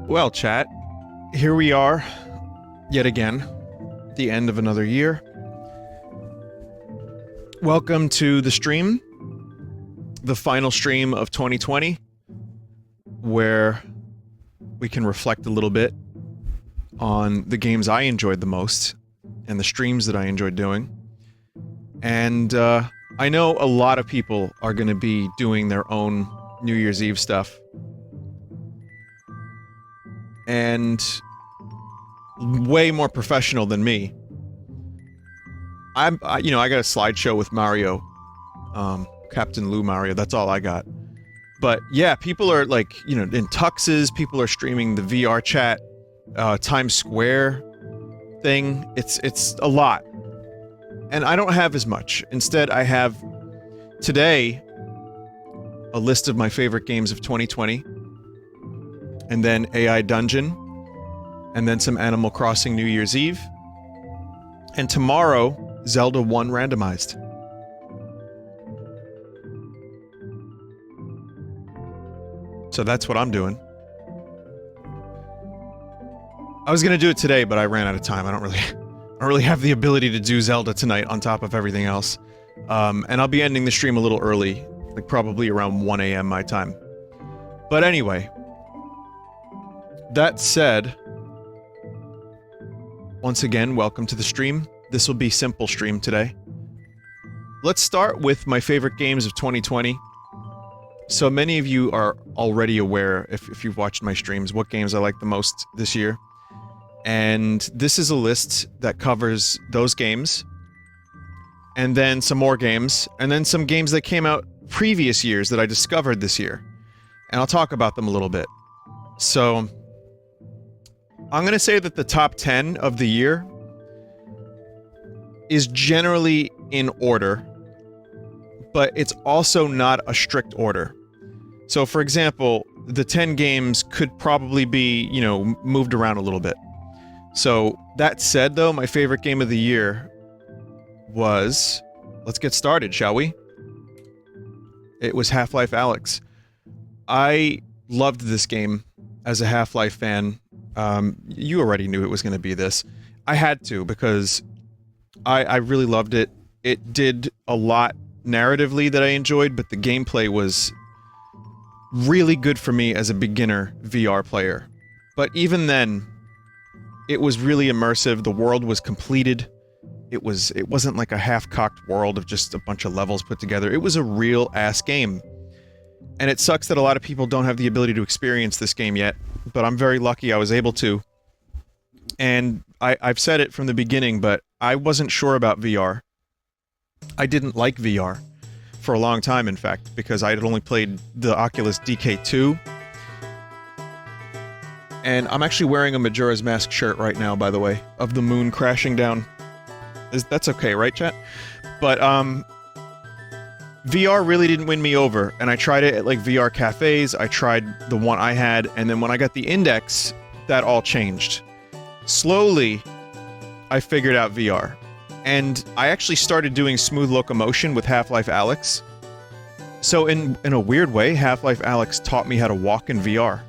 Well, chat, here we are, yet again, the end of another year. Welcome to the stream, the final stream of 2020, where we can reflect a little bit on the games I enjoyed the most, and the streams that I enjoyed doing. And, I know a lot of people are going to be doing their own New Year's Eve stuff. And way more professional than me. I got a slideshow with Mario. Captain Lou Mario, that's all I got. But yeah, people are like, in tuxes, people are streaming the VR chat, Times Square thing. It's a lot. And I don't have as much. Instead, I have, today, a list of my favorite games of 2020. And then AI Dungeon. And then some Animal Crossing New Year's Eve. And tomorrow, Zelda 1 randomized. So that's what I'm doing. I was gonna do it today, but I ran out of time. I don't really have the ability to do Zelda tonight on top of everything else. And I'll be ending the stream a little early, like probably around 1 AM my time. But anyway, that said, once again, welcome to the stream. This will be simple stream today. Let's start with my favorite games of 2020. So many of you are already aware, if you've watched my streams, what games I like the most this year. And this is a list that covers those games, and then some more games, and then some games that came out previous years that I discovered this year. And I'll talk about them a little bit. So, I'm gonna say that the top 10 of the year is generally in order, but it's also not a strict order. So, for example, the 10 games could probably be, moved around a little bit. So, that said though, my favorite game of the year was... Let's get started, shall we? It was Half-Life Alyx. I loved this game as a Half-Life fan. You already knew it was going to be this. I had to, because I really loved it. It did a lot narratively that I enjoyed, but the gameplay was really good for me as a beginner VR player. But even then, it was really immersive. The world was completed. It wasn't like a half-cocked world of just a bunch of levels put together. It was a real-ass game. And it sucks that a lot of people don't have the ability to experience this game yet, but I'm very lucky I was able to. And I've said it from the beginning, but I wasn't sure about VR. I didn't like VR for a long time, in fact, because I had only played the Oculus DK2. And I'm actually wearing a Majora's Mask shirt right now, by the way, of the moon crashing down. That's okay, right, chat? But, VR really didn't win me over, and I tried it at, like, VR cafes, I tried the one I had, and then when I got the Index, that all changed. Slowly, I figured out VR. And I actually started doing smooth locomotion with Half-Life Alyx. So in a weird way, Half-Life Alyx taught me how to walk in VR.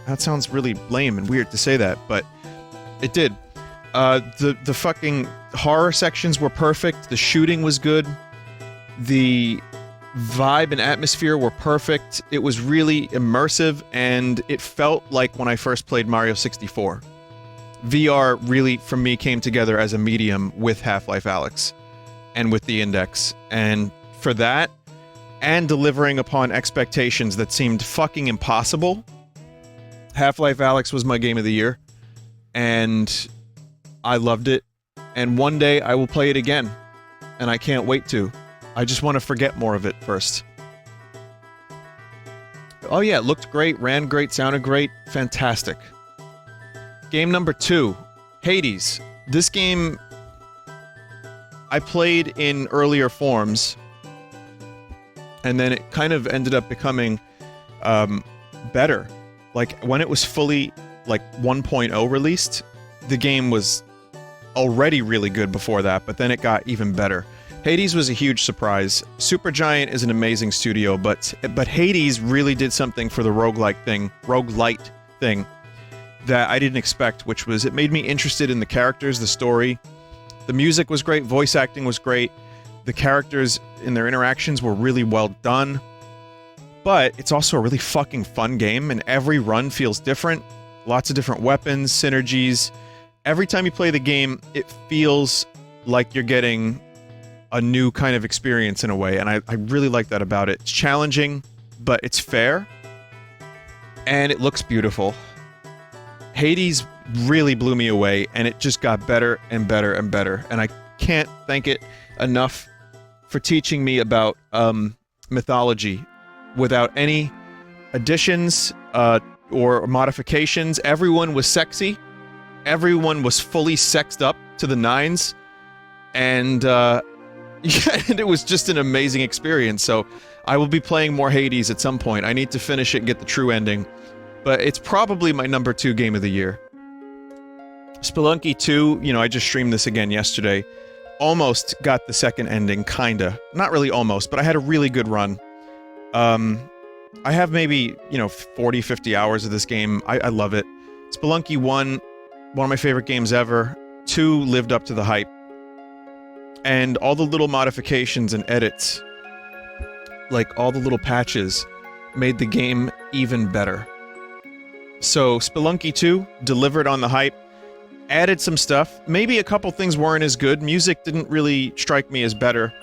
That sounds really lame and weird to say that, but it did. The fucking horror sections were perfect, the shooting was good, the vibe and atmosphere were perfect, it was really immersive, and it felt like when I first played Mario 64. VR really, for me, came together as a medium with Half-Life Alyx, and with the Index, and for that, and delivering upon expectations that seemed fucking impossible, Half-Life Alyx was my game of the year, and I loved it, and one day I will play it again, and I can't wait to. I just want to forget more of it first. Oh yeah, it looked great, ran great, sounded great, fantastic. Game number 2, Hades. This game I played in earlier forms, and then it kind of ended up becoming better. Like, when it was fully, 1.0 released, the game was already really good before that, but then it got even better. Hades was a huge surprise. Supergiant is an amazing studio, but Hades really did something for the roguelite thing, that I didn't expect, which was it made me interested in the characters, the story. The music was great, voice acting was great, the characters in their interactions were really well done. But it's also a really fucking fun game, and every run feels different. Lots of different weapons, synergies. Every time you play the game, it feels like you're getting a new kind of experience in a way, and I really like that about it. It's challenging, but it's fair, and it looks beautiful. Hades really blew me away, and it just got better and better and better, and I can't thank it enough for teaching me about mythology without any additions or modifications. Everyone was sexy. Everyone was fully sexed up to the nines, and yeah, and it was just an amazing experience. So I will be playing more Hades at some point. I need to finish it and get the true ending, but it's probably my number 2 game of the year. Spelunky 2, you know, I just streamed this again yesterday. Almost got the second ending, kinda. Not really almost, but I had a really good run. I have maybe, you know, 40, 50 hours of this game. I love it. Spelunky 1, one of my favorite games ever. 2 lived up to the hype. And all the little modifications and edits, like all the little patches, made the game even better. So Spelunky 2 delivered on the hype, added some stuff. Maybe a couple things weren't as good. Music didn't really strike me as better.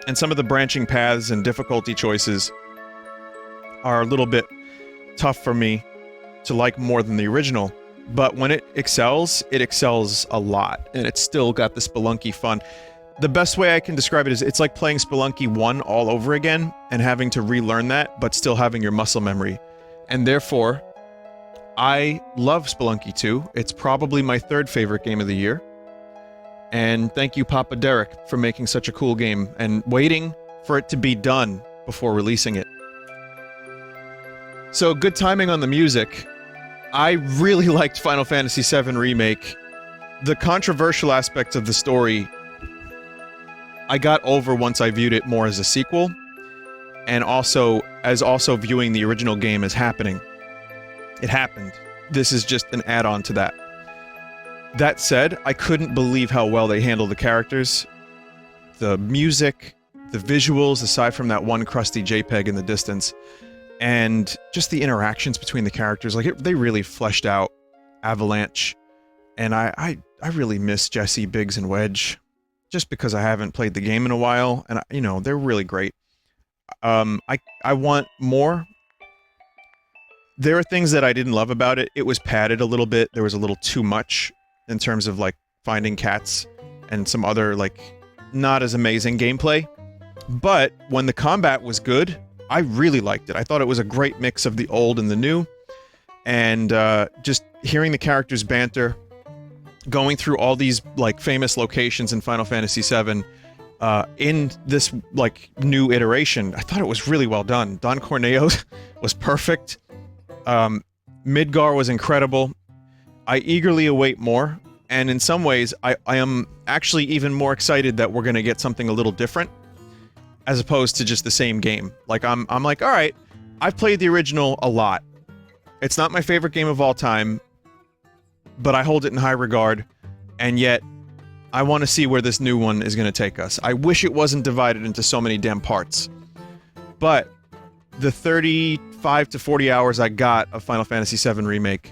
And some of the branching paths and difficulty choices are a little bit tough for me to like more than the original. But when it excels a lot, and it's still got the Spelunky fun. The best way I can describe it is it's like playing Spelunky 1 all over again, and having to relearn that, but still having your muscle memory. And therefore, I love Spelunky 2. It's probably my 3rd favorite game of the year. And thank you, Papa Derek, for making such a cool game, and waiting for it to be done before releasing it. So, good timing on the music. I really liked Final Fantasy VII Remake. The controversial aspects of the story I got over once I viewed it more as a sequel, and also viewing the original game as happening. It happened. This is just an add-on to that. That said, I couldn't believe how well they handled the characters, the music, the visuals, aside from that one crusty JPEG in the distance, and just the interactions between the characters. Like, they really fleshed out Avalanche, and I really miss Jesse, Biggs, and Wedge, just because I haven't played the game in a while, and, you know, they're really great. I want more. There are things that I didn't love about it. It was padded a little bit. There was a little too much in terms of, like, finding cats and some other, like, not as amazing gameplay. But when the combat was good, I really liked it. I thought it was a great mix of the old and the new. And just hearing the characters banter, going through all these, like, famous locations in Final Fantasy VII, in this, like, new iteration, I thought it was really well done. Don Corneo was perfect. Midgar was incredible. I eagerly await more, and in some ways, I am actually even more excited that we're gonna get something a little different, as opposed to just the same game. Like, I'm like, alright, I've played the original a lot. It's not my favorite game of all time, but I hold it in high regard, and yet, I want to see where this new one is gonna take us. I wish it wasn't divided into so many damn parts. But the 35 to 40 hours I got of Final Fantasy VII Remake,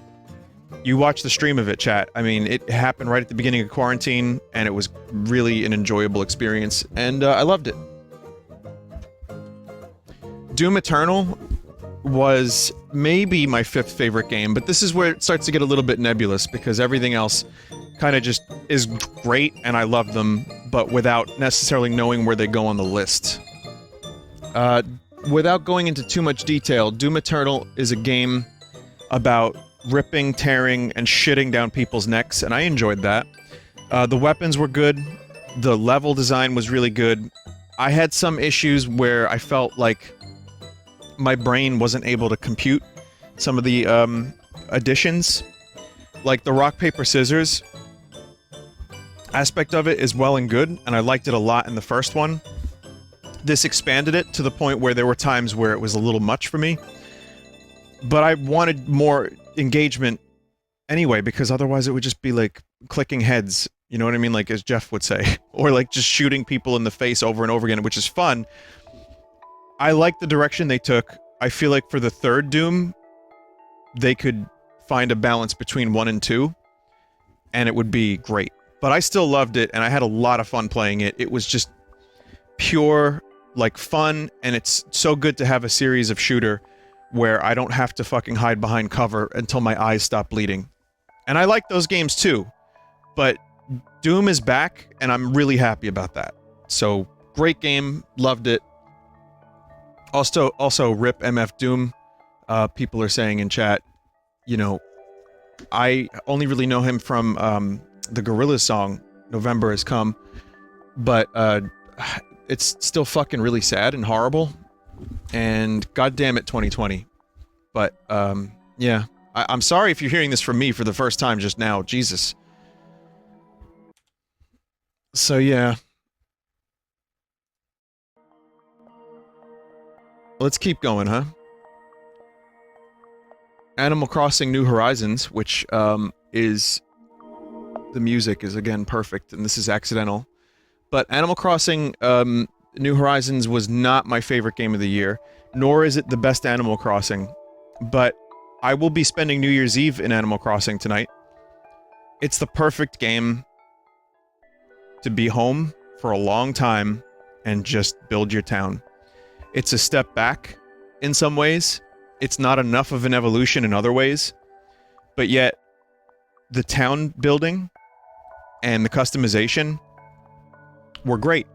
you watch the stream of it, chat. I mean, it happened right at the beginning of quarantine, and it was really an enjoyable experience, and I loved it. Doom Eternal was maybe my 5th favorite game, but this is where it starts to get a little bit nebulous, because everything else kind of just is great, and I love them, but without necessarily knowing where they go on the list. Without going into too much detail, Doom Eternal is a game about ripping, tearing, and shitting down people's necks, and I enjoyed that. The weapons were good, the level design was really good. I had some issues where I felt like my brain wasn't able to compute some of the additions. Like, the rock, paper, scissors aspect of it is well and good, and I liked it a lot in the first one. This expanded it to the point where there were times where it was a little much for me. But I wanted more engagement anyway, because otherwise it would just be like clicking heads, you know what I mean? Like, as Jeff would say. Or like just shooting people in the face over and over again, which is fun. I like the direction they took. I feel like for the third Doom, they could find a balance between 1 and 2, and it would be great. But I still loved it, and I had a lot of fun playing it. It was just pure, like, fun, and it's so good to have a series of shooter where I don't have to fucking hide behind cover until my eyes stop bleeding. And I like those games too, but Doom is back, and I'm really happy about that. So, great game, loved it. Also, rip MF Doom. People are saying in chat, you know, I only really know him from the Gorillaz song, November Has Come, but it's still fucking really sad and horrible, and goddamn it 2020. But, yeah. I'm sorry if you're hearing this from me for the first time just now, Jesus. So, yeah. Let's keep going, huh? Animal Crossing New Horizons, which, is... The music is, again, perfect, and this is accidental. But Animal Crossing, New Horizons was not my favorite game of the year, nor is it the best Animal Crossing. But I will be spending New Year's Eve in Animal Crossing tonight. It's the perfect game to be home for a long time and just build your town. It's a step back in some ways. It's not enough of an evolution in other ways. But yet, the town building and the customization were great.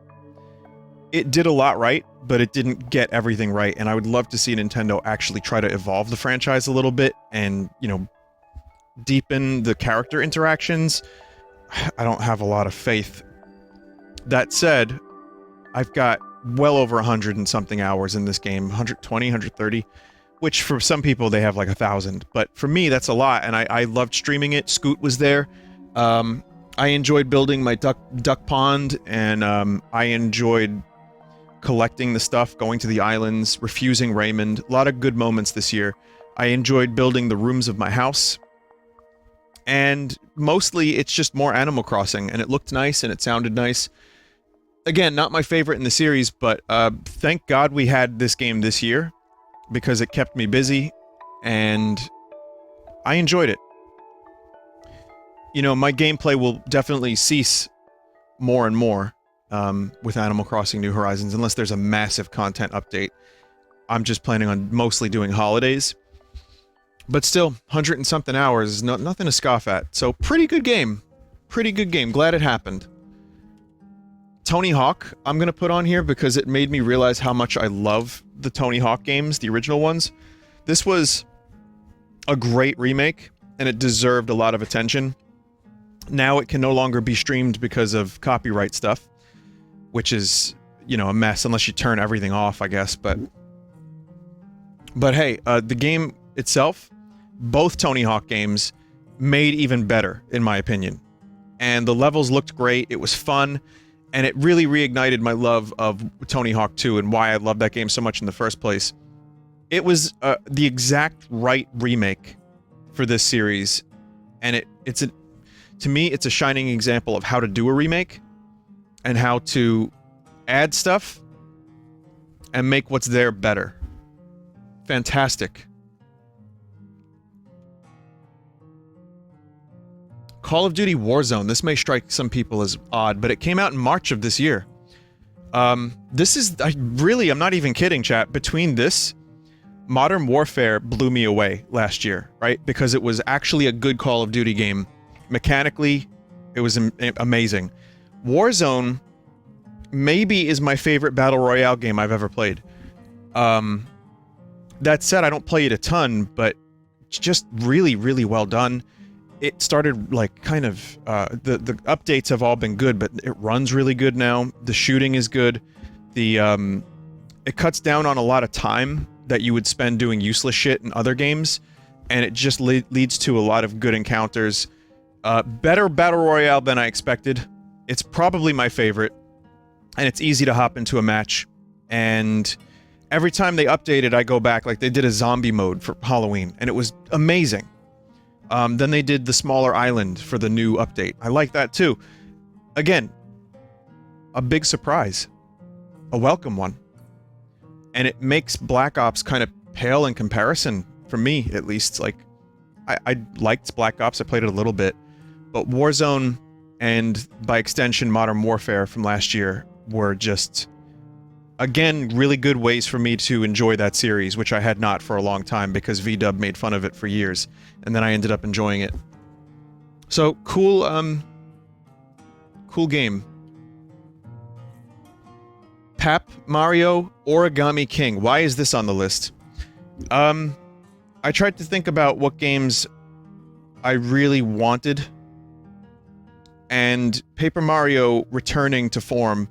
It did a lot right, but it didn't get everything right, and I would love to see Nintendo actually try to evolve the franchise a little bit and, you know, deepen the character interactions. I don't have a lot of faith. That said, I've got well over 100 and something hours in this game, 120, 130, which for some people they have like 1,000, but for me that's a lot, and I loved streaming it. Scoot was there. I enjoyed building my duck pond, and I enjoyed collecting the stuff, going to the islands, refusing Raymond. A lot of good moments this year. I enjoyed building the rooms of my house. And mostly it's just more Animal Crossing, and it looked nice and it sounded nice. Again, not my favorite in the series, but thank God we had this game this year, because it kept me busy, and I enjoyed it. You know, my gameplay will definitely cease more and more with Animal Crossing New Horizons, unless there's a massive content update. I'm just planning on mostly doing holidays. But still, 100 and something hours is nothing to scoff at. So, pretty good game. Pretty good game. Glad it happened. Tony Hawk, I'm going to put on here because it made me realize how much I love the Tony Hawk games, the original ones. This was a great remake, and it deserved a lot of attention. Now it can no longer be streamed because of copyright stuff, which is, you know, a mess unless you turn everything off, I guess, but hey, the game itself, both Tony Hawk games, made even better, in my opinion. And the levels looked great, it was fun, and it really reignited my love of Tony Hawk 2 and why I loved that game so much in the first place. It was the exact right remake for this series, and to me, it's a shining example of how to do a remake, and how to add stuff, and make what's there better. Fantastic. Call of Duty Warzone. This may strike some people as odd, but it came out in March of this year. This is... I'm not even kidding, chat. Between this, Modern Warfare blew me away last year, right? Because it was actually a good Call of Duty game. Mechanically, it was amazing. Warzone maybe is my favorite Battle Royale game I've ever played. That said, I don't play it a ton, but it's just really, really well done. It started, like, kind of, the updates have all been good, but it runs really good now. The shooting is good. It cuts down on a lot of time that you would spend doing useless shit in other games, and it just leads to a lot of good encounters. Better Battle Royale than I expected. It's probably my favorite, and it's easy to hop into a match, and every time they update it, I go back, like they did a zombie mode for Halloween, and it was amazing. Then they did the smaller island for the new update. I like that too. Again, a big surprise. A welcome one. And it makes Black Ops kind of pale in comparison, for me at least. Like, I liked Black Ops, I played it a little bit, but Warzone and, by extension, Modern Warfare from last year were just, again, really good ways for me to enjoy that series, which I had not for a long time because VW made fun of it for years, and then I ended up enjoying it. So, cool, cool game. Pap Mario Origami King. Why is this on the list? I tried to think about what games I really wanted, and Paper Mario returning to form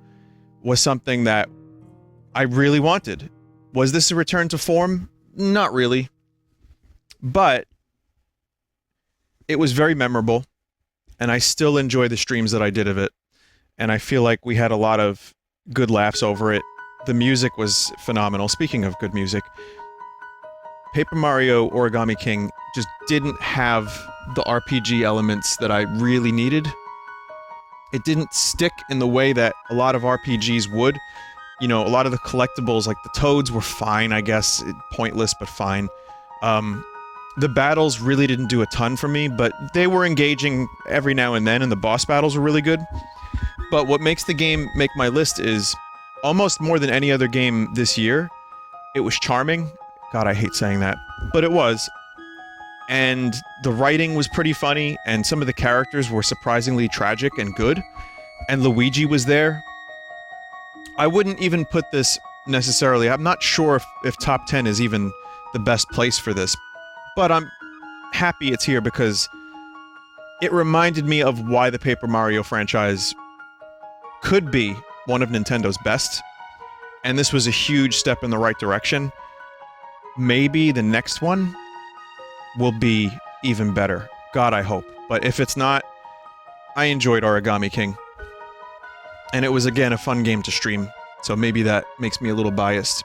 was something that I really wanted. Was this a return to form? Not really. But it was very memorable, and I still enjoy the streams that I did of it, and I feel like we had a lot of good laughs over it. The music was phenomenal. Speaking of good music, Paper Mario Origami King just didn't have the RPG elements that I really needed. It didn't stick in the way that a lot of RPGs would. You know, a lot of the collectibles, like the toads, were fine, I guess. Pointless, but fine. The battles really didn't do a ton for me, but they were engaging every now and then, and the boss battles were really good. But what makes the game make my list is, almost more than any other game this year, it was charming. God, I hate saying that. But it was. And the writing was pretty funny, and some of the characters were surprisingly tragic and good. And Luigi was there. I wouldn't even put this necessarily... I'm not sure if top 10 is even the best place for this. But I'm happy it's here because it reminded me of why the Paper Mario franchise could be one of Nintendo's best. And this was a huge step in the right direction. Maybe the next one will be even better. God, I hope. But if it's not, I enjoyed Origami King. And it was, again, a fun game to stream. So maybe that makes me a little biased.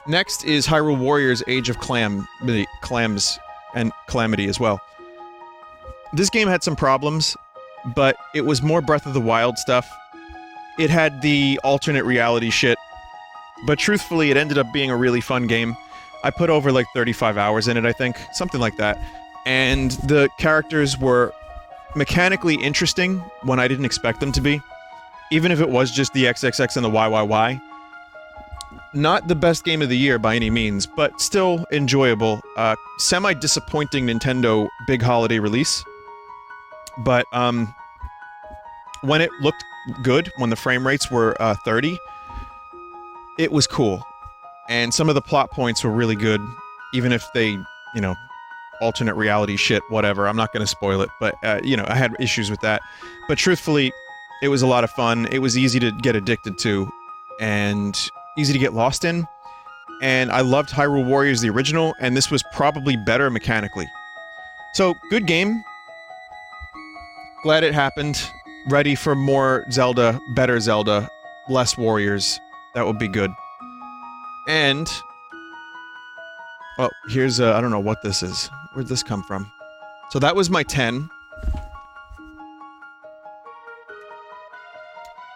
Next is Hyrule Warriors Age of Clams and Calamity as well. This game had some problems, but it was more Breath of the Wild stuff. It had the alternate reality shit. But truthfully, it ended up being a really fun game. I put over like 35 hours in it, I think. Something like that. And the characters were mechanically interesting when I didn't expect them to be. Even if it was just the XXX and the YYY. Not the best game of the year by any means, but still enjoyable. Semi-disappointing Nintendo big holiday release. But, when it looked good, when the frame rates were 30, it was cool. And some of the plot points were really good, even if they, you know, alternate reality shit, whatever. I'm not going to spoil it, but, you know, I had issues with that. But truthfully, it was a lot of fun. It was easy to get addicted to, and easy to get lost in. And I loved Hyrule Warriors, the original, and this was probably better mechanically. So, good game. Glad it happened. Ready for more Zelda, better Zelda, less Warriors. That would be good. And... oh, here's I don't know what this is. Where'd this come from? So that was my 10.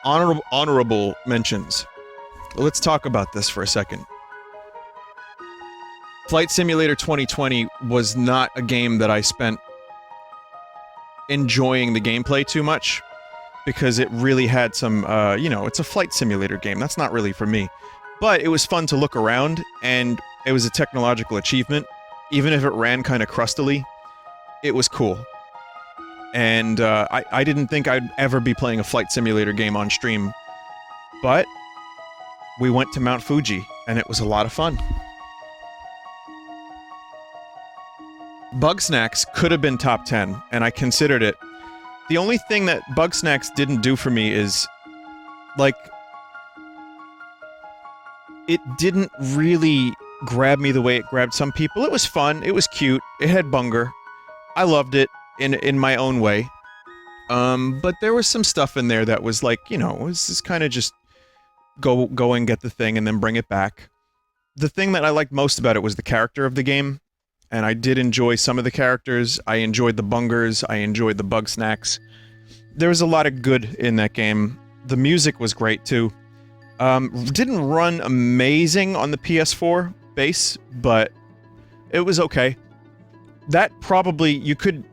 Honorable mentions. Let's talk about this for a second. Flight Simulator 2020 was not a game that I spent enjoying the gameplay too much, because it really had some, you know, it's a flight simulator game. That's not really for me. But it was fun to look around, and it was a technological achievement. Even if it ran kind of crustily, it was cool. And I didn't think I'd ever be playing a flight simulator game on stream. But we went to Mount Fuji, and it was a lot of fun. Bugsnax could have been top 10, and I considered it. The only thing that Bugsnax didn't do for me is, like, it didn't really grab me the way it grabbed some people. It was fun, it was cute, it had bunger. I loved it in my own way. But there was some stuff in there that was like, you know, it was just kind of just go and get the thing and then bring it back. The thing that I liked most about it was the character of the game. and I did enjoy some of the characters. I enjoyed the bungers. I enjoyed the bug snacks. There was a lot of good in that game. The music was great, too. Didn't run amazing on the PS4 base, but it was okay. That probably... You could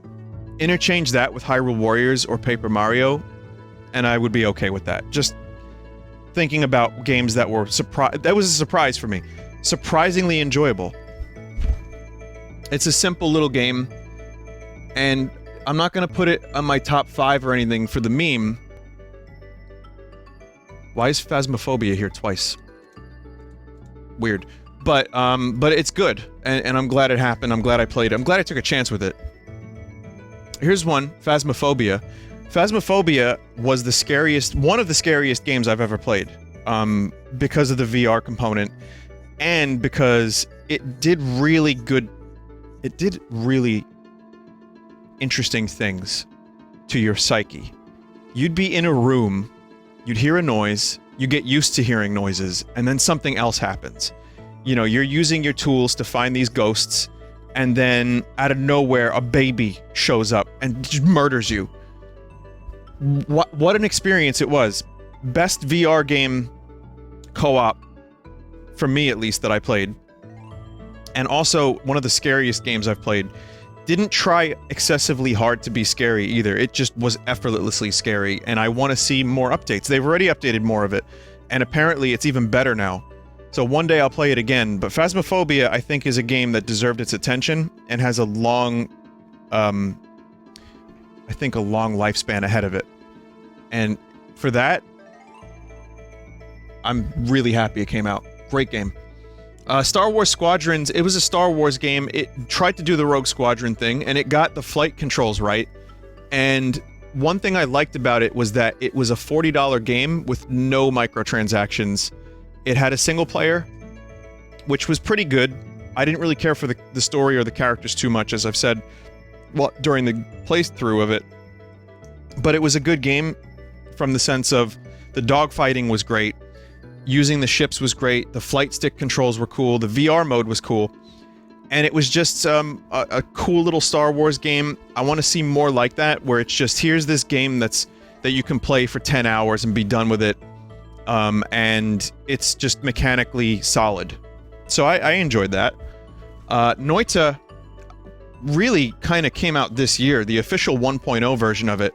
interchange that with Hyrule Warriors or Paper Mario, and I would be okay with that. Just thinking about games that were that was a surprise for me. Surprisingly enjoyable. It's a simple little game, and I'm not gonna put it on my top 5 or anything for the meme. Why is Phasmophobia here twice? Weird. But it's good, and I'm glad it happened. I'm glad I played it. I'm glad I took a chance with it. Here's one, Phasmophobia. Phasmophobia was the scariest, one of the scariest games I've ever played, because of the VR component, and because it did really interesting things to your psyche. You'd be in a room, you'd hear a noise, you get used to hearing noises, and then something else happens. You know, you're using your tools to find these ghosts, and then, out of nowhere, a baby shows up and just murders you. What an experience it was. Best VR game co-op, for me at least, that I played. And also, one of the scariest games I've played. Didn't try excessively hard to be scary either. It just was effortlessly scary, and I want to see more updates. They've already updated more of it, and apparently it's even better now. So one day I'll play it again, but Phasmophobia, I think, is a game that deserved its attention and has a long, I think a long lifespan ahead of it. And for that, I'm really happy it came out. Great game. Star Wars Squadrons, it was a Star Wars game. It tried to do the Rogue Squadron thing, and it got the flight controls right. And one thing I liked about it was that it was a $40 game with no microtransactions. It had a single player, which was pretty good. I didn't really care for the story or the characters too much, as I've said during the playthrough of it. But it was a good game from the sense of the dogfighting was great, using the ships was great, the flight stick controls were cool, the VR mode was cool, and it was just a cool little Star Wars game. I want to see more like that, where it's just, here's this game that you can play for 10 hours and be done with it. And it's just mechanically solid. So I enjoyed that. Noita really kind of came out this year, the official 1.0 version of it.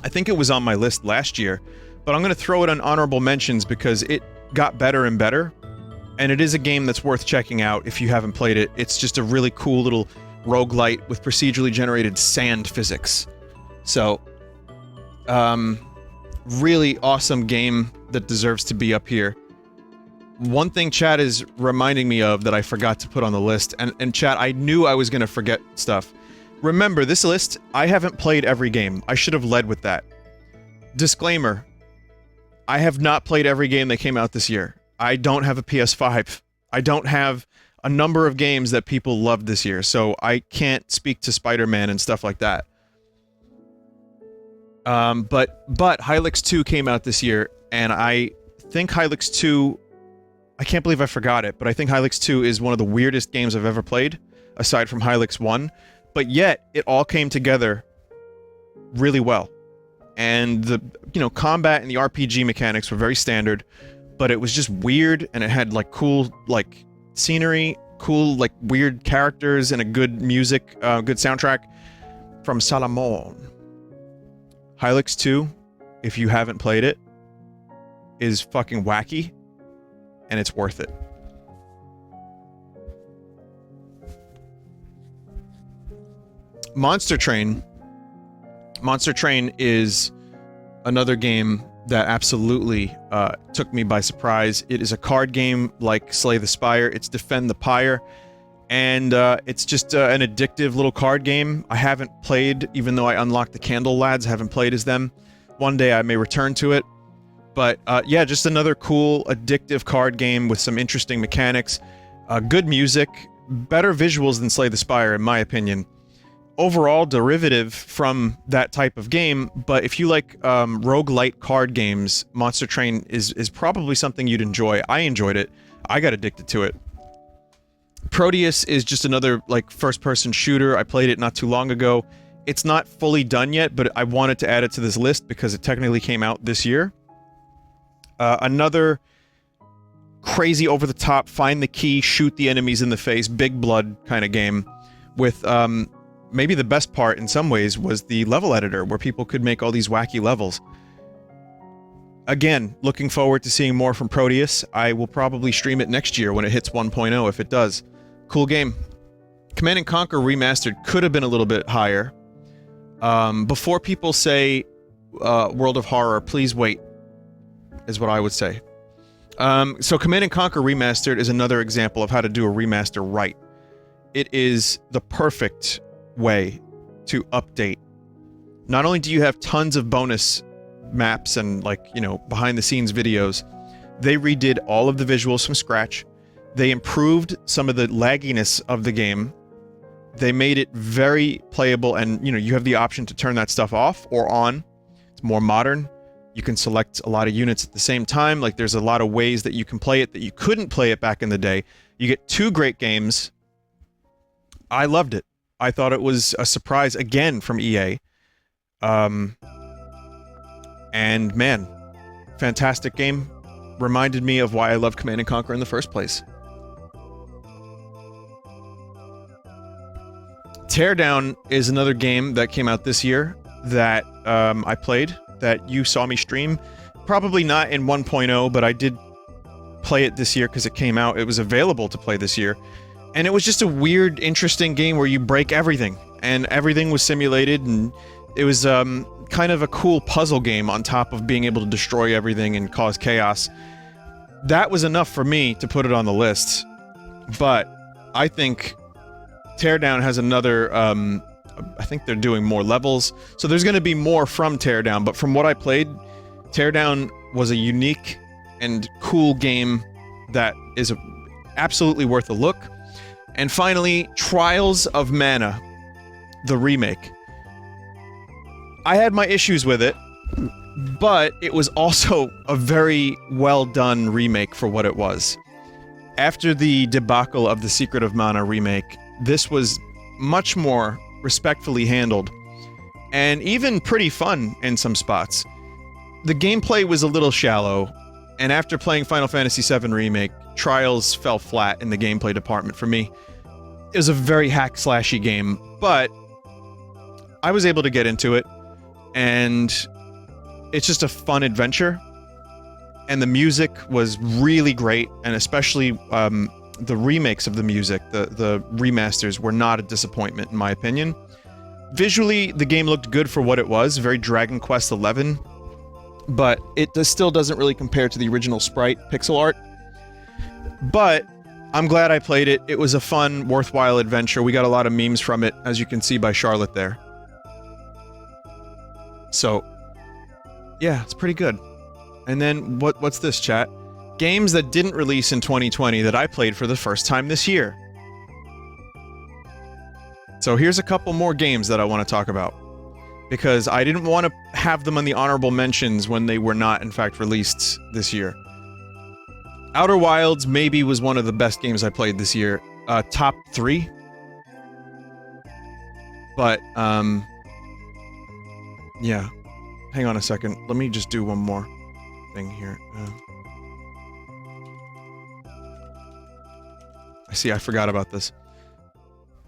I think it was on my list last year, but I'm going to throw it on honorable mentions because it got better and better, and it is a game that's worth checking out if you haven't played it. It's just a really cool little roguelite with procedurally generated sand physics. So, really awesome game that deserves to be up here. One thing chat is reminding me of that I forgot to put on the list, and chat, I knew I was gonna forget stuff. Remember, this list, I haven't played every game. I should have led with that. Disclaimer, I have not played every game that came out this year. I don't have a PS5. I don't have a number of games that people loved this year, so I can't speak to Spider-Man and stuff like that. But Hylix 2 came out this year, and I think Hylix 2... I can't believe I forgot it, but I think Hylix 2 is one of the weirdest games I've ever played, aside from Hylix 1, but yet, it all came together really well. And the, combat and the RPG mechanics were very standard, but it was just weird, and it had, cool, scenery, cool, weird characters, and a good music, good soundtrack from Salomon. Hylix 2, if you haven't played it, is fucking wacky, and it's worth it. Monster Train. Monster Train is another game that absolutely took me by surprise. It is a card game like Slay the Spire. It's Defend the Pyre. And it's just an addictive little card game. I haven't played, even though I unlocked the Candle Lads, I haven't played as them. One day I may return to it. But yeah, just another cool, addictive card game with some interesting mechanics. Good music. Better visuals than Slay the Spire, in my opinion. Overall, derivative from that type of game, but if you like roguelite card games, Monster Train is probably something you'd enjoy. I enjoyed it. I got addicted to it. Proteus is just another, like, first-person shooter. I played it not too long ago. It's not fully done yet, but I wanted to add it to this list because it technically came out this year. Another crazy over-the-top, find the key, shoot the enemies in the face, big blood kind of game with, maybe the best part in some ways was the level editor, where people could make all these wacky levels. Again, looking forward to seeing more from Proteus. I will probably stream it next year when it hits 1.0 if it does. Cool game. Command & Conquer Remastered could have been a little bit higher. Before people say, World of Horror, please wait, is what I would say. So Command & Conquer Remastered is another example of how to do a remaster right. It is the perfect way to update. Not only do you have tons of bonus maps and, like, you know, behind-the-scenes videos, they redid all of the visuals from scratch. They improved some of the lagginess of the game. They made it very playable, and, you know, you have the option to turn that stuff off or on. It's more modern. You can select a lot of units at the same time. Like, there's a lot of ways that you can play it that you couldn't play it back in the day. You get 2 great games. I loved it. I thought it was a surprise, again, from EA. And, man, fantastic game. Reminded me of why I love Command & Conquer in the first place. Teardown is another game that came out this year that I played, that you saw me stream. Probably not in 1.0, but I did play it this year because it came out. It was available to play this year. And it was just a weird, interesting game where you break everything. And everything was simulated, and it was kind of a cool puzzle game on top of being able to destroy everything and cause chaos. That was enough for me to put it on the list. But I think Teardown has another, I think they're doing more levels. So there's going to be more from Teardown, but from what I played, Teardown was a unique and cool game that is absolutely worth a look. And finally, Trials of Mana, the remake. I had my issues with it, but it was also a very well-done remake for what it was. After the debacle of the Secret of Mana remake, this was much more respectfully handled, and even pretty fun in some spots. The gameplay was a little shallow, and after playing Final Fantasy VII Remake, Trials fell flat in the gameplay department for me. It was a very hack-slashy game, but I was able to get into it, and it's just a fun adventure. And the music was really great, and especially the remakes of the music, the remasters, were not a disappointment in my opinion. Visually, the game looked good for what it was, very Dragon Quest XI, but it still doesn't really compare to the original sprite pixel art. But I'm glad I played it. It was a fun, worthwhile adventure. We got a lot of memes from it, as you can see by Charlotte there. So, yeah, it's pretty good. And then, what's this, chat? Games that didn't release in 2020 that I played for the first time this year. So here's a couple more games that I want to talk about. Because I didn't want to have them on the honorable mentions when they were not, in fact, released this year. Outer Wilds maybe was one of the best games I played this year. Top 3. But, yeah. Hang on a second. Let me just do one more thing here. I see, I forgot about this.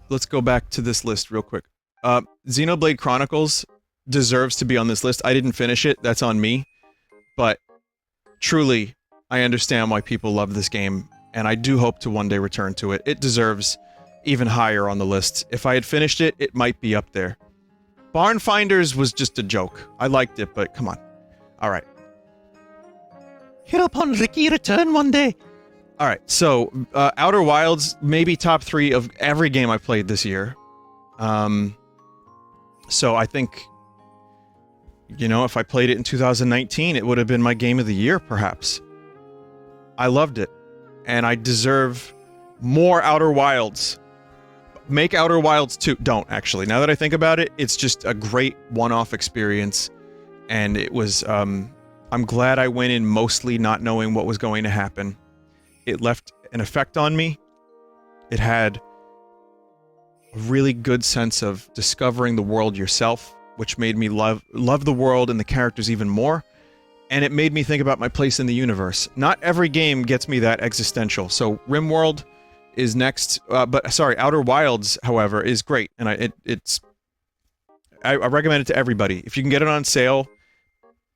Let's go back to this list real quick. Xenoblade Chronicles deserves to be on this list. I didn't finish it, that's on me. But, truly, I understand why people love this game, and I do hope to one day return to it. It deserves even higher on the list. If I had finished it, it might be up there. Barn Finders was just a joke. I liked it, but come on. Alright. Hereupon Ricky return one day. Alright, so, Outer Wilds, maybe top 3 of every game I played this year. So I think, you know, if I played it in 2019, it would have been my game of the year, perhaps. I loved it. And I deserve more Outer Wilds. Make Outer Wilds 2. Don't, actually. Now that I think about it, it's just a great one-off experience. And it was, I'm glad I went in mostly not knowing what was going to happen. It left an effect on me. It had a really good sense of discovering the world yourself, which made me love the world and the characters even more. And it made me think about my place in the universe. Not every game gets me that existential. So RimWorld is next, Outer Wilds, however, is great, and I recommend it to everybody. If you can get it on sale,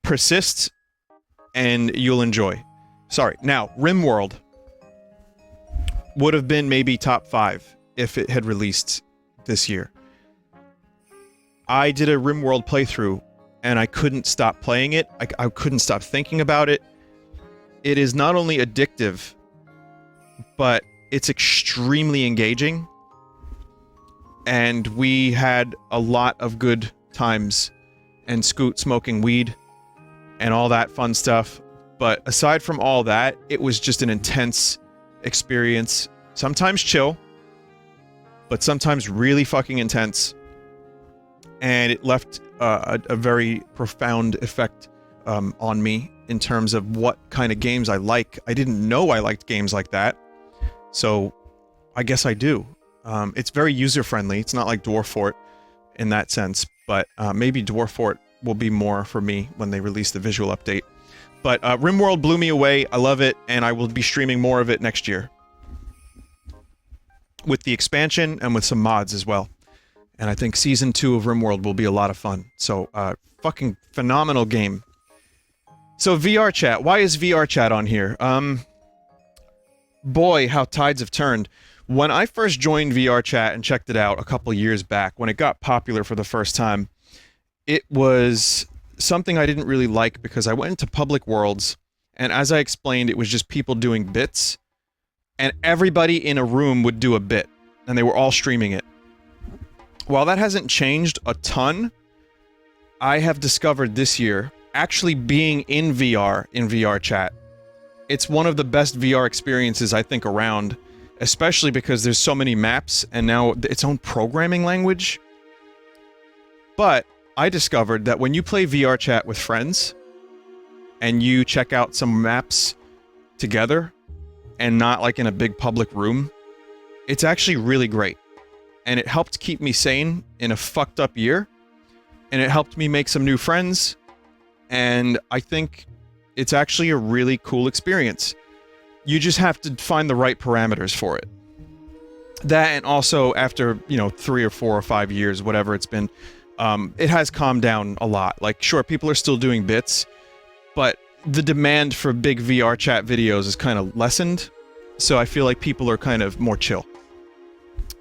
persist, and you'll enjoy. Now, RimWorld would have been maybe top 5 if it had released this year. I did a RimWorld playthrough, and I couldn't stop playing it. I couldn't stop thinking about it. It is not only addictive, but it's extremely engaging, and we had a lot of good times and smoking weed and all that fun stuff. But aside from all that, it was just an intense experience. Sometimes chill, but sometimes really fucking intense. And it left a very profound effect on me in terms of what kind of games I like. I didn't know I liked games like that. So, I guess I do. It's very user-friendly. It's not like Dwarf Fort in that sense, but maybe Dwarf Fort will be more for me when they release the visual update. But RimWorld blew me away. I love it, and I will be streaming more of it next year. With the expansion and with some mods as well. And I think Season 2 of RimWorld will be a lot of fun. So, fucking phenomenal game. So, VR chat. Why is VR chat on here? Boy, how tides have turned. When I first joined VR chat and checked it out a couple years back, when it got popular for the first time, it was something I didn't really like because I went into public worlds, and as I explained, it was just people doing bits, and everybody in a room would do a bit, and they were all streaming it. While that hasn't changed a ton, I have discovered this year, actually being in VR chat, it's one of the best VR experiences I think around, especially because there's so many maps and now its own programming language. But I discovered that when you play VR chat with friends and you check out some maps together and not like in a big public room, it's actually really great. And it helped keep me sane in a fucked up year, and it helped me make some new friends, and I think it's actually a really cool experience. You just have to find the right parameters for it. That, and also after, 3 or 4 or 5 years, whatever it's been, it has calmed down a lot. Like, sure, people are still doing bits, but the demand for big VR chat videos is kind of lessened, so I feel like people are kind of more chill.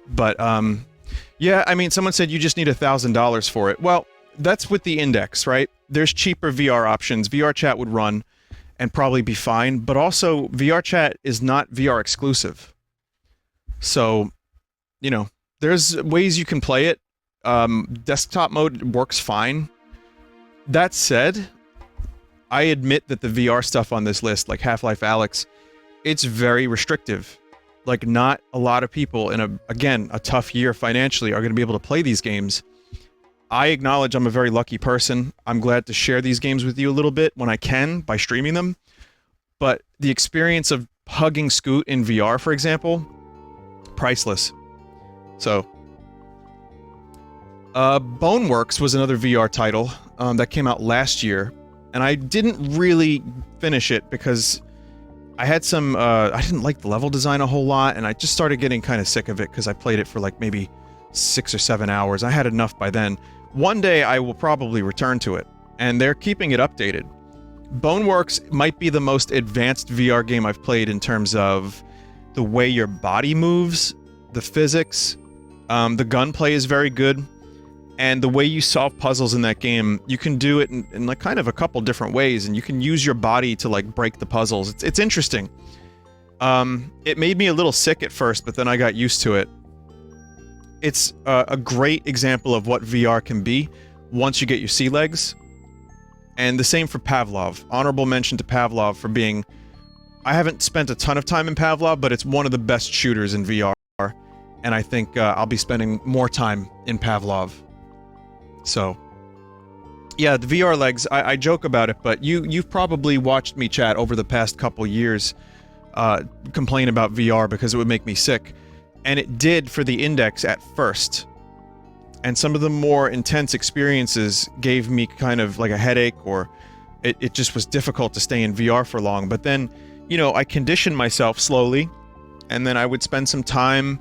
But, yeah, I mean, someone said you just need $1,000 for it. Well, that's with the index, right? There's cheaper VR options. VR chat would run and probably be fine, but also VR chat is not VR exclusive. So, there's ways you can play it. Desktop mode works fine. That said, I admit that the VR stuff on this list, like Half-Life Alyx, it's very restrictive. Like, not a lot of people in a tough year financially are going to be able to play these games. I acknowledge I'm a very lucky person. I'm glad to share these games with you a little bit when I can by streaming them. But the experience of hugging Scoot in VR, for example, priceless. So, Boneworks was another VR title that came out last year, and I didn't really finish it because I had some, I didn't like the level design a whole lot, and I just started getting kind of sick of it because I played it for like maybe 6 or 7 hours. I had enough by then. One day I will probably return to it, and they're keeping it updated. Boneworks might be the most advanced VR game I've played in terms of the way your body moves, the physics, the gunplay is very good, and the way you solve puzzles in that game, you can do it in like kind of a couple different ways, and you can use your body to like break the puzzles. It's interesting. It made me a little sick at first, but then I got used to it. It's a great example of what VR can be once you get your sea legs. And the same for Pavlov. Honorable mention to Pavlov for being... I haven't spent a ton of time in Pavlov, but it's one of the best shooters in VR. And I think I'll be spending more time in Pavlov. So... yeah, the VR legs, I joke about it, but you've probably watched me chat over the past couple years complain about VR because it would make me sick. And it did for the index at first. And some of the more intense experiences gave me kind of like a headache, or it just was difficult to stay in VR for long. But then, you know, I conditioned myself slowly, and then I would spend some time,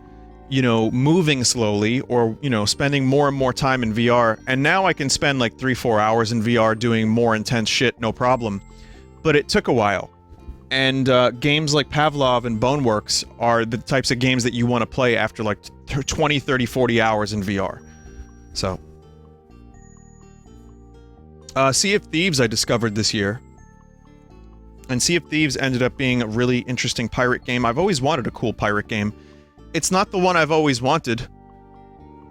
you know, moving slowly, or, you know, spending more and more time in VR. And now I can spend like 3-4 hours in VR doing more intense shit, no problem. But it took a while. And games like Pavlov and Boneworks are the types of games that you want to play after like 20, 30, 40 hours in VR. So. Sea of Thieves I discovered this year. And Sea of Thieves ended up being a really interesting pirate game. I've always wanted a cool pirate game. It's not the one I've always wanted,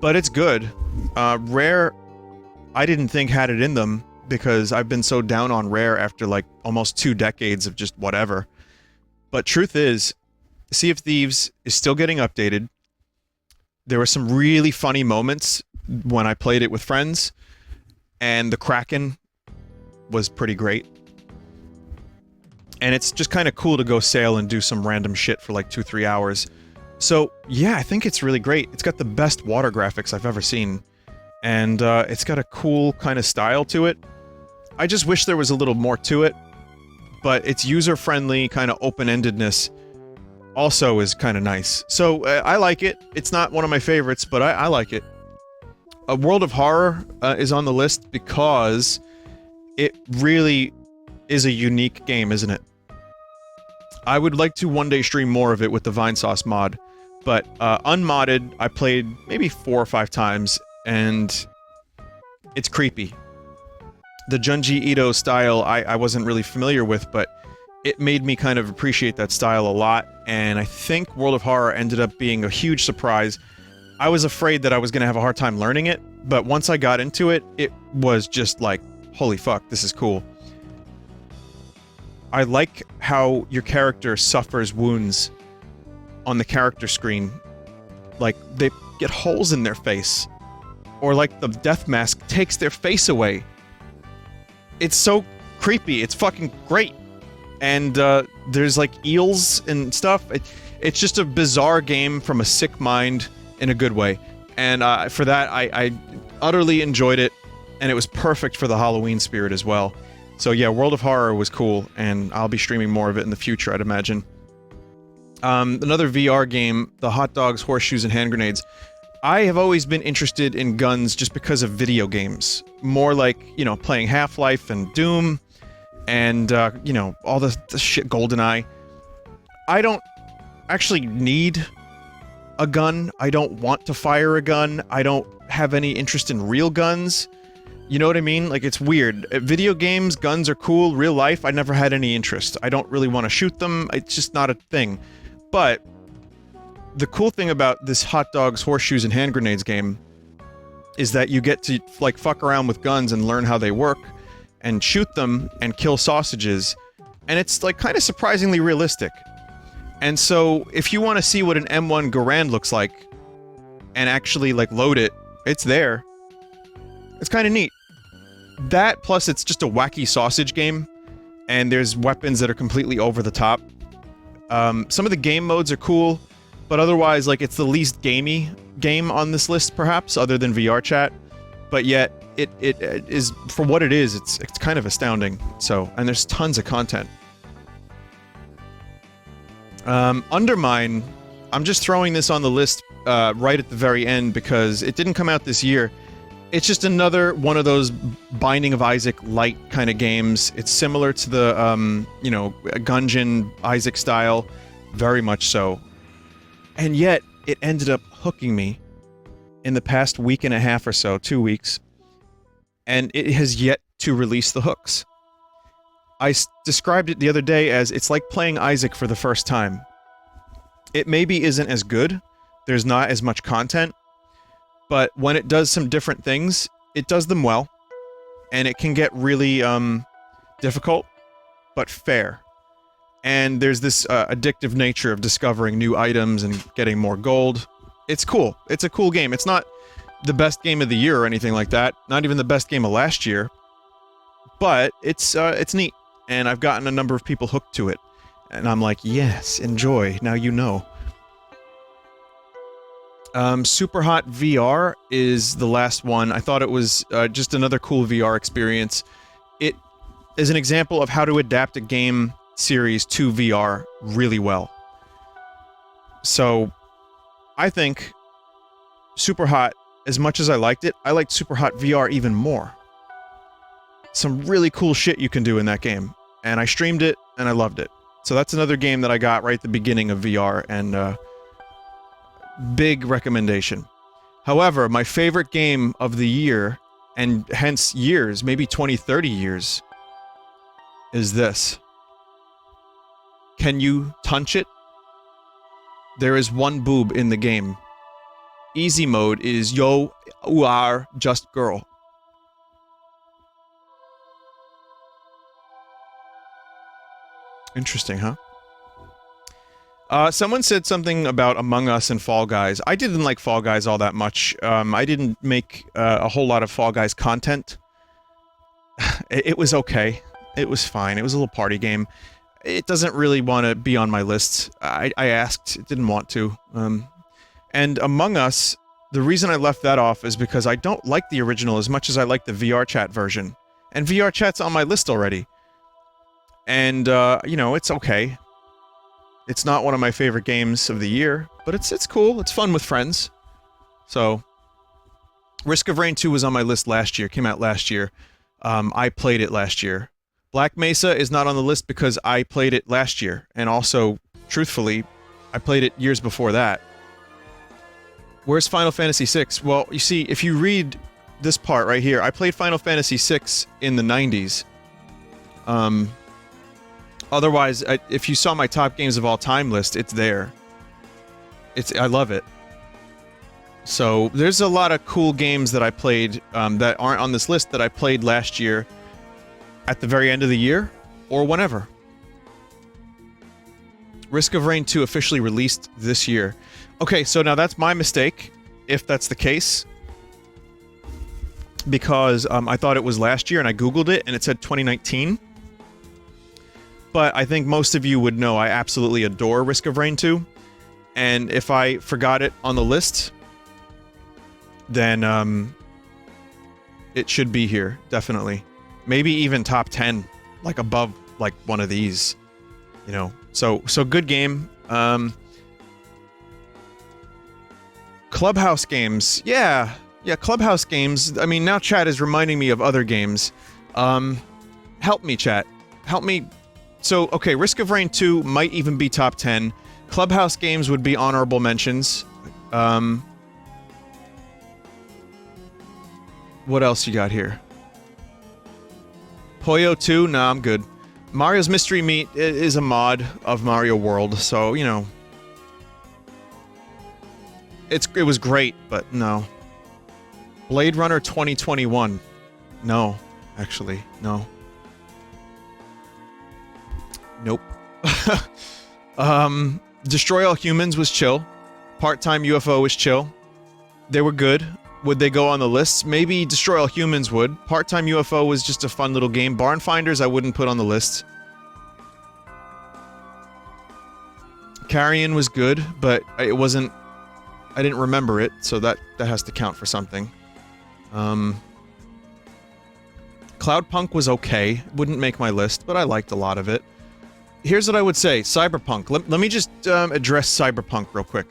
but it's good. Rare, I didn't think had it in them, because I've been so down on Rare after like almost 2 decades of just whatever. But truth is, Sea of Thieves is still getting updated. There were some really funny moments when I played it with friends, and the Kraken was pretty great. And it's just kind of cool to go sail and do some random shit for like 2-3 hours. So yeah, I think it's really great. It's got the best water graphics I've ever seen. And it's got a cool kind of style to it. I just wish there was a little more to it, but its user-friendly kind of open-endedness also is kind of nice. So, I like it. It's not one of my favorites, but I like it. World of Horror is on the list because it really is a unique game, isn't it? I would like to one day stream more of it with the Vinesauce mod, but unmodded, I played maybe 4 or 5 times, and it's creepy. The Junji Ito style I wasn't really familiar with, but it made me kind of appreciate that style a lot, and I think World of Horror ended up being a huge surprise. I was afraid that I was going to have a hard time learning it, but once I got into it, it was just like, holy fuck, this is cool. I like how your character suffers wounds on the character screen. Like, they get holes in their face. Or like the death mask takes their face away. It's so creepy. It's fucking great. And there's like eels and stuff. It's just a bizarre game from a sick mind in a good way. And for that, I utterly enjoyed it. And it was perfect for the Halloween spirit as well. So yeah, World of Horror was cool, and I'll be streaming more of it in the future, I'd imagine. Another VR game, the Hot Dogs, Horseshoes, and Hand Grenades. I have always been interested in guns just because of video games. More like, you know, playing Half-Life and Doom, and, you know, all the shit, GoldenEye. I don't actually need a gun. I don't want to fire a gun. I don't have any interest in real guns. You know what I mean? Like, it's weird. Video games, guns are cool. Real life, I never had any interest. I don't really want to shoot them. It's just not a thing. But the cool thing about this Hot Dogs, Horseshoes, and Hand Grenades game is that you get to, like, fuck around with guns and learn how they work, and shoot them, and kill sausages, and it's, like, kind of surprisingly realistic. And so, if you want to see what an M1 Garand looks like, and actually, like, load it, it's there. It's kind of neat. That, plus it's just a wacky sausage game, and there's weapons that are completely over the top. Some of the game modes are cool, but otherwise, like, it's the least gamey game on this list, perhaps, other than VR chat. But yet, it is, for what it is, it's kind of astounding. So, and there's tons of content. Undermine, I'm just throwing this on the list right at the very end because it didn't come out this year. It's just another one of those Binding of Isaac light kind of games. It's similar to the, you know, Gungeon Isaac style, very much so. And yet, it ended up hooking me in the past week and a half or so, 2 weeks, and it has yet to release the hooks. I described it the other day as it's like playing Isaac for the first time. It maybe isn't as good, there's not as much content, but when it does some different things, it does them well, and it can get really, difficult, but fair. And there's this, addictive nature of discovering new items and getting more gold. It's cool. It's a cool game. It's not the best game of the year or anything like that, not even the best game of last year, but it's neat, and I've gotten a number of people hooked to it. And I'm like, yes, enjoy, now you know. Super Hot VR is the last one. I thought it was just another cool VR experience. It is an example of how to adapt a game series to VR really well. So, I think Super Hot, as much as I liked Super Hot VR even more. Some really cool shit you can do in that game. And I streamed it, and I loved it. So that's another game that I got right at the beginning of VR, and big recommendation. However, my favorite game of the year, and hence years, maybe 20, 30 years, is this. Can you touch it? There is one boob in the game. Easy mode is yo, you are just girl. Interesting, huh? Someone said something about Among Us and Fall Guys. I didn't like Fall Guys all that much. I didn't make a whole lot of Fall Guys content. It was okay. It was fine. It was a little party game. It doesn't really want to be on my list. I asked. It didn't want to. And Among Us, the reason I left that off is because I don't like the original as much as I like the VR chat version. And VR chat's on my list already. And, you know, it's okay. It's not one of my favorite games of the year, but it's cool. It's fun with friends. So, Risk of Rain 2 was on my list last year. Came out last year. I played it last year. Black Mesa is not on the list because I played it last year. And also, truthfully, I played it years before that. Where's Final Fantasy VI? Well, you see, if you read this part right here, I played Final Fantasy VI in the 90s. Otherwise, if you saw my top games of all time list, it's there. I love it. So, there's a lot of cool games that I played that aren't on this list that I played last year at the very end of the year, or whenever. Risk of Rain 2 officially released this year. Okay, so now that's my mistake, if that's the case. Because I thought it was last year, and I googled it, and it said 2019. But I think most of you would know I absolutely adore Risk of Rain 2. And if I forgot it on the list, then it should be here, definitely. Maybe even top 10, like above like one of these, you know. So good game. Clubhouse games, yeah, Clubhouse games. I mean, now chat is reminding me of other games. Help me, chat. Help me. So, okay, Risk of Rain 2 might even be top 10. Clubhouse games would be honorable mentions. What else you got here? Puyo 2? Nah, I'm good. Mario's Mystery Meat is a mod of Mario World, so, you know. It was great, but no. Blade Runner 2021. No, actually, no. Nope. Destroy All Humans was chill. Part-Time UFO was chill. They were good. Would they go on the list? Maybe Destroy All Humans would. Part-Time UFO was just a fun little game. Barn Finders I wouldn't put on the list. Carrion was good, but it wasn't... I didn't remember it, so that has to count for something. Cloudpunk was okay. Wouldn't make my list, but I liked a lot of it. Here's what I would say. Cyberpunk. Let me just address Cyberpunk real quick.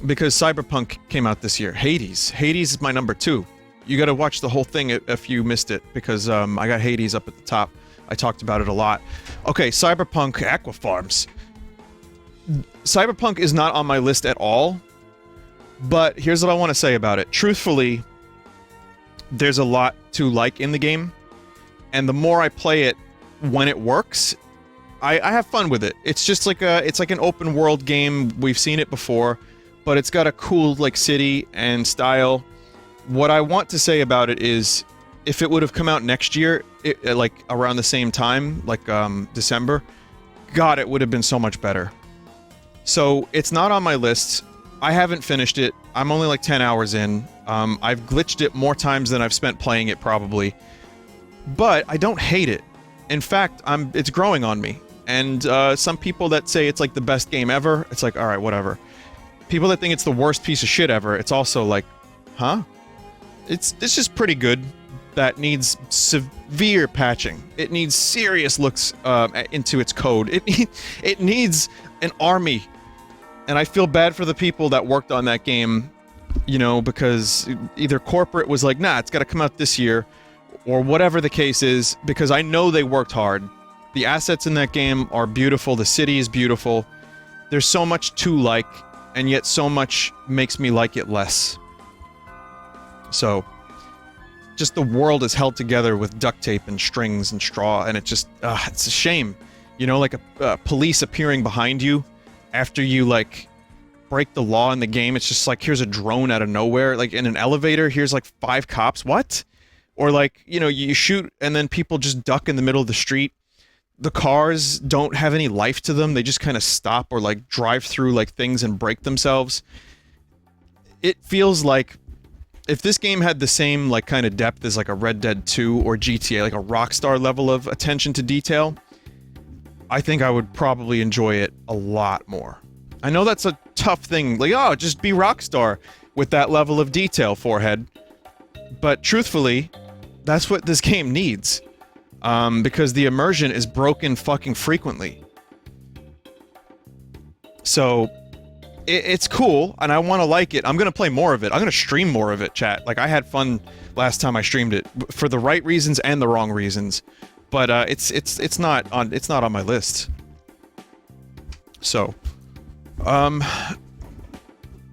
Because Cyberpunk came out this year. Hades. Hades is my number 2. You gotta watch the whole thing if you missed it, because I got Hades up at the top. I talked about it a lot. Okay, Cyberpunk Aquafarms. Cyberpunk is not on my list at all, but here's what I want to say about it. Truthfully, there's a lot to like in the game, and the more I play it when it works, I have fun with it. It's just like it's like an open world game. We've seen it before, but it's got a cool like city and style. What I want to say about it is, if it would have come out next year, like around the same time, like December, God, it would have been so much better. So it's not on my list. I haven't finished it. I'm only like 10 hours in. I've glitched it more times than I've spent playing it probably, but I don't hate it. In fact, it's growing on me. And some people that say it's like the best game ever, it's like, alright, whatever. people that think it's the worst piece of shit ever, it's also like, huh? It's just pretty good. That needs severe patching. It needs serious looks into its code. It needs an army. And I feel bad for the people that worked on that game, you know, because either corporate was like, nah, it's got to come out this year, or whatever the case is, because I know they worked hard. The assets in that game are beautiful, the city is beautiful. There's so much to like, and yet so much makes me like it less. So, just the world is held together with duct tape and strings and straw, and it just, it's a shame. You know, like a police appearing behind you after you, like, break the law in the game. It's just like, here's a drone out of nowhere. Like, in an elevator, here's like 5 cops. What? Or like, you know, you shoot and then people just duck in the middle of the street. The cars don't have any life to them. They just kind of stop or like drive through like things and break themselves. It feels like if this game had the same like kind of depth as like a Red Dead 2 or GTA, like a Rockstar level of attention to detail, I think I would probably enjoy it a lot more. I know that's a tough thing, like, oh, just be Rockstar with that level of detail, forehead. But truthfully, that's what this game needs. Because the immersion is broken fucking frequently. So, it's cool, and I want to like it. I'm gonna play more of it. I'm gonna stream more of it, chat. Like, I had fun last time I streamed it, for the right reasons and the wrong reasons. But, it's not on my list. So,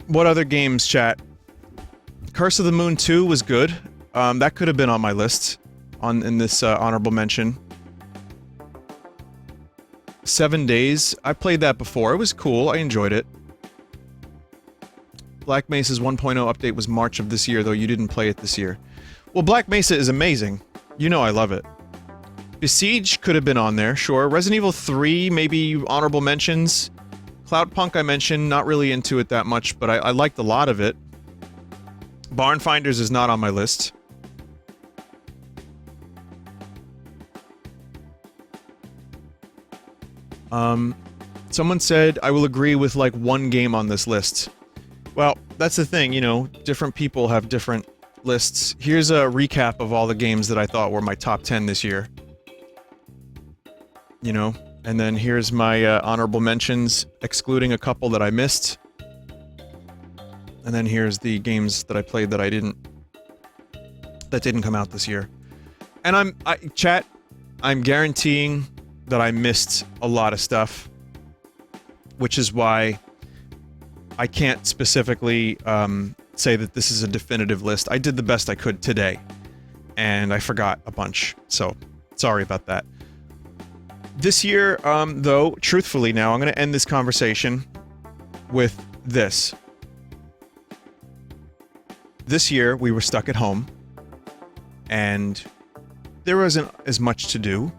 what other games, chat? Curse of the Moon 2 was good. That could have been on my list. In this honorable mention. 7 Days. I played that before. It was cool. I enjoyed it. Black Mesa's 1.0 update was March of this year, though you didn't play it this year. Well, Black Mesa is amazing. You know I love it. Besiege could have been on there, sure. Resident Evil 3, maybe honorable mentions. Cloudpunk I mentioned, not really into it that much, but I liked a lot of it. Barn Finders is not on my list. Someone said, I will agree with, like, one game on this list. Well, that's the thing, you know, different people have different lists. Here's a recap of all the games that I thought were my top 10 this year. You know? And then here's my, honorable mentions, excluding a couple that I missed. And then here's the games that I played that that didn't come out this year. And chat, I'm guaranteeing that I missed a lot of stuff, which is why I can't specifically say that this is a definitive list. I did the best I could today, and I forgot a bunch, so sorry about that. This year, though, truthfully now, I'm going to end this conversation with this. This year, we were stuck at home, and there wasn't as much to do.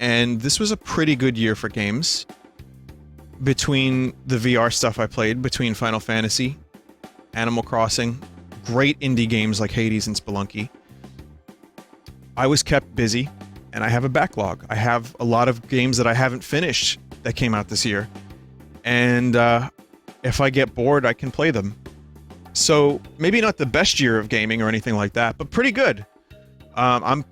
And this was a pretty good year for games. Between the VR stuff I played, between Final Fantasy, Animal Crossing, great indie games like Hades and Spelunky, I was kept busy, and I have a backlog. I have a lot of games that I haven't finished that came out this year. And if I get bored, I can play them. So, maybe not the best year of gaming or anything like that, but pretty good. I'm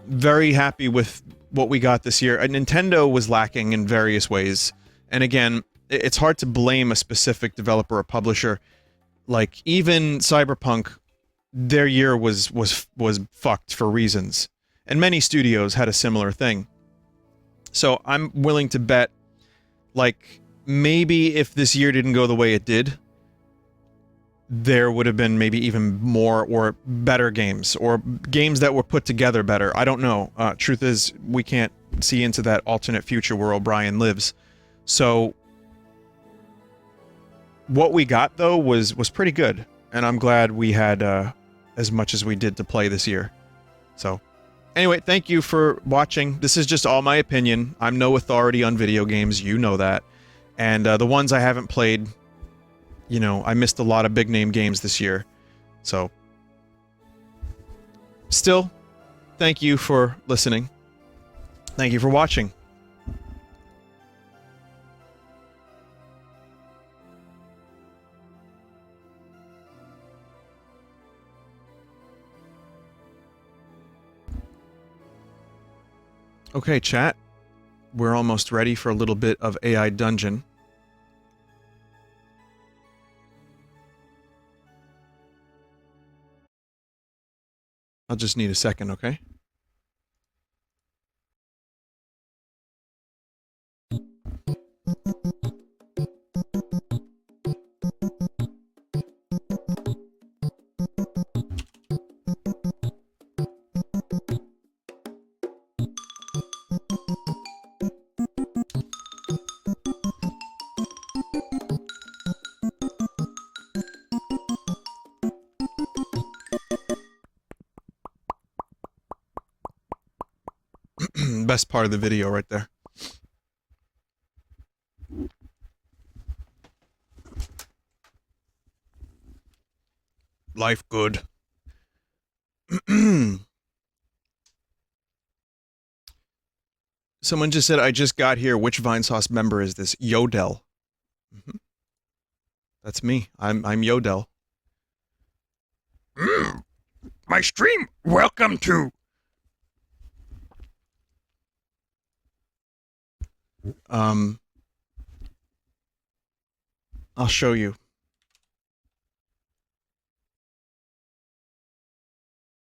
very happy with what we got this year. Nintendo was lacking in various ways. And again, it's hard to blame a specific developer or publisher. Like, even Cyberpunk, their year was fucked for reasons. And many studios had a similar thing. So I'm willing to bet, like, maybe if this year didn't go the way it did, there would have been maybe even more or better games, or games that were put together better. I don't know. Truth is, we can't see into that alternate future where O'Brien lives. So, what we got, though, was pretty good. And I'm glad we had as much as we did to play this year. So, anyway, thank you for watching. This is just all my opinion. I'm no authority on video games, you know that. And the ones I haven't played, you know, I missed a lot of big-name games this year. So, still, thank you for listening. Thank you for watching. Okay, chat. We're almost ready for a little bit of AI Dungeon. I'll just need a second, okay? Best part of the video right there. Life good. Someone just said, I just got here. Which Vinesauce member is this? Yodel. That's me. I'm Yodel. My stream. Welcome to. I'll show you.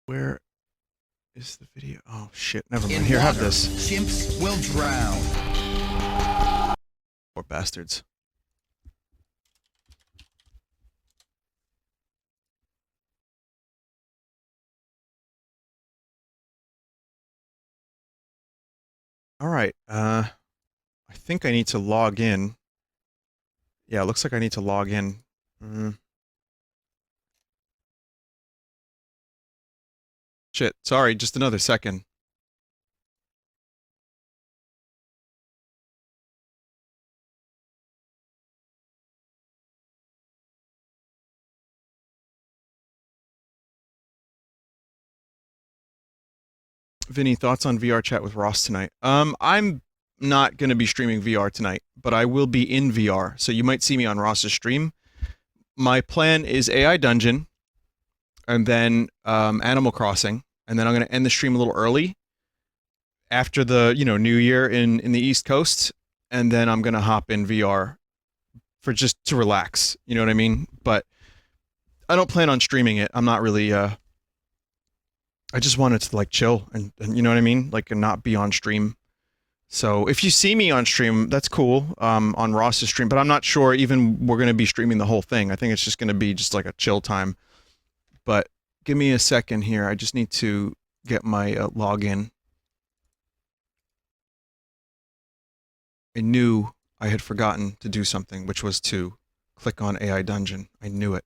Where is the video? Oh shit, never mind. Here, have this. Chimps will drown. Poor bastards. Alright, I think I need to log in. Yeah, it looks like I need to log in. Shit, sorry, just another second. Vinny, thoughts on VR chat with Ross tonight? I'm not gonna be streaming VR tonight, but I will be in VR, so you might see me on Ross's stream. My plan is AI Dungeon, and then Animal Crossing, and then I'm gonna end the stream a little early after the New Year in the East Coast, and then I'm gonna hop in VR for just to relax. You know what I mean? But I don't plan on streaming it. I'm not really. I just wanted to like chill and you know what I mean, like and not be on stream. So if you see me on stream, that's cool. On Ross's stream, but I'm not sure even we're gonna be streaming the whole thing. I think it's just gonna be just like a chill time. But give me a second here. I just need to get my login. I knew I had forgotten to do something, which was to click on AI Dungeon. I knew it.